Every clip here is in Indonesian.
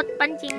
spot pancing.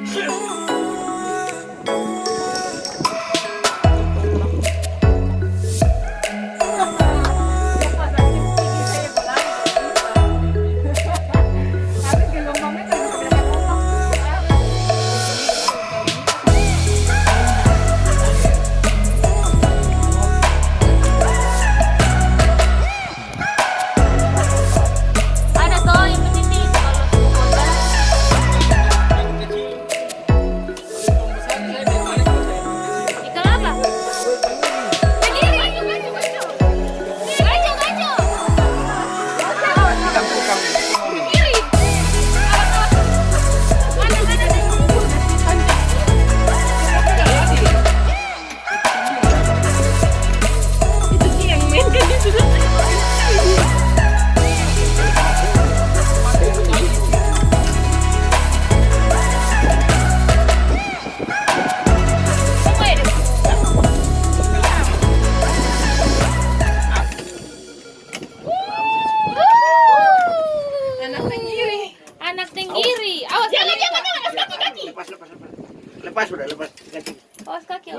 Lepas sudah, lepas kaki. Awas kaki.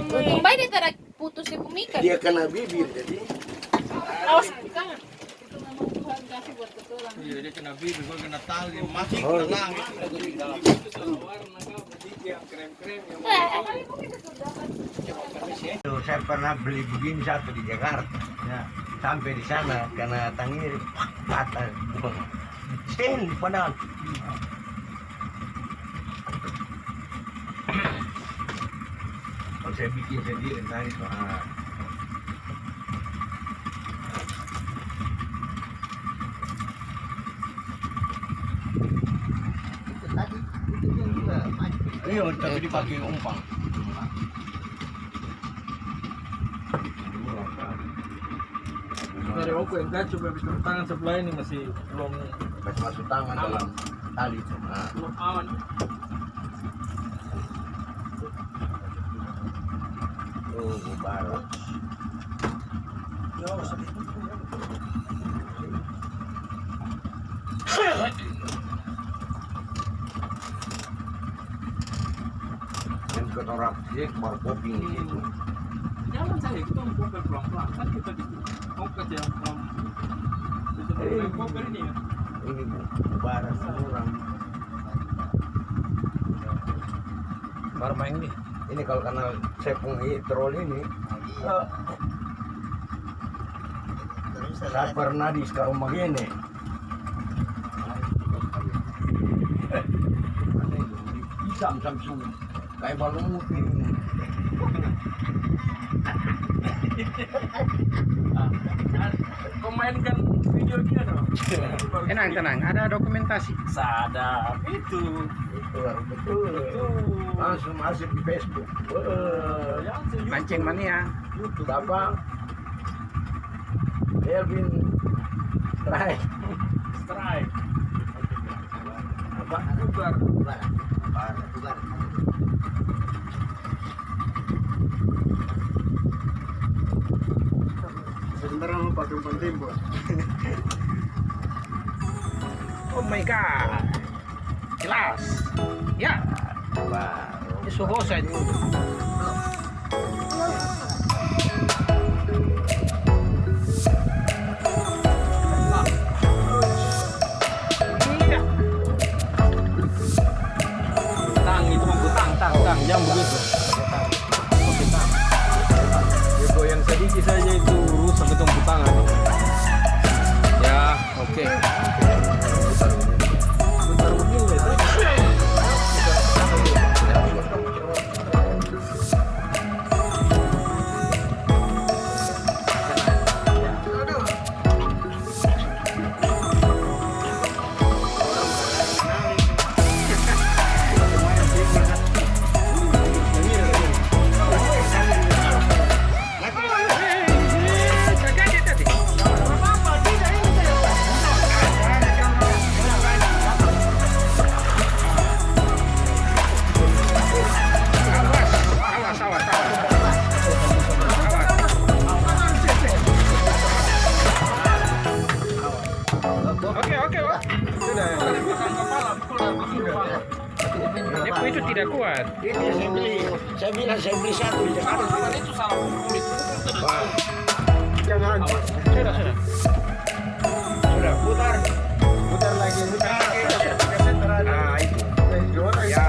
Untung baik dia tak putus di pemikat. Dia kena bibir jadi. Awas. Iya, dia kena bibir, gua kena tali, masih kena langit. Saya pernah beli begini satu di Jakarta. Ya, sampai di sana karena tangir patah. Stain padahal. Kalau saya bikin sendiri tadi soal iya, tapi dipakai umpan. Dari aku yang gak coba habis tangan sebelah ini masih belum Masuk tangan dalam tali. belum aman. Oh, barat. Dan kotoran dia baru popping di situ. Jangan saya kita mau pelan-pelan kan kita di kokas yang koper ini ya. Ini barat orang. Baru main nih. Ini kalau karena sepung troll ini, saya pernah di sekarang begini. Isam Samsung kayak balon mutih. Kau mainkan video dia dong. Tenang, ada dokumentasi. Sadap itu. Betul. Langsung masuk di Facebook. Mancing mania. Siapa? Elvin Strike. Apa? Bubar. Sebenarnya mau pakai umpan tembok. Oh my god. Jelas. Ya. Wow. Ini suhu saya ini. Tang itu tang, jangan begitu. Dia goyang sedikit saja itu rusak ke tumpu tangan. Ya, oke. Putar begini itu. saya bilang saya beli satu di Jakarta. Itu salah hukum itu. Wah, Jangan. Sudah. sudah putar. Putar lagi. Nah, itu. Ya.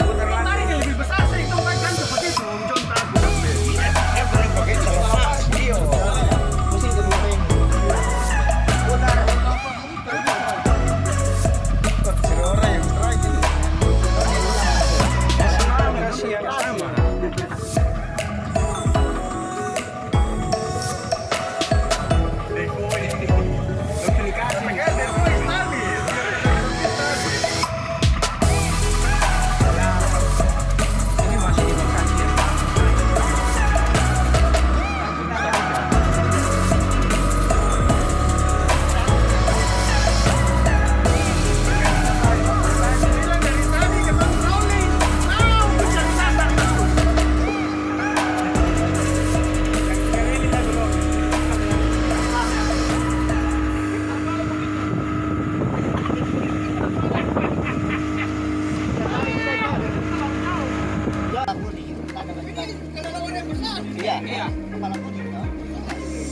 Putar lagi. Tarik yang lebih besar sih, itu kan seperti itu. Contoh. Saya belum pakai selepas. Dio. Pusing kedua ini. Putar. Orang yang terakhir. Kasih yang sama. Ini masih di lokasi ya. Iya.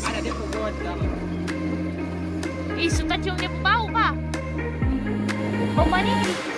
Ada di pokok di dalam. Ih, suka cium dia bau, Pak. Bau mana ini?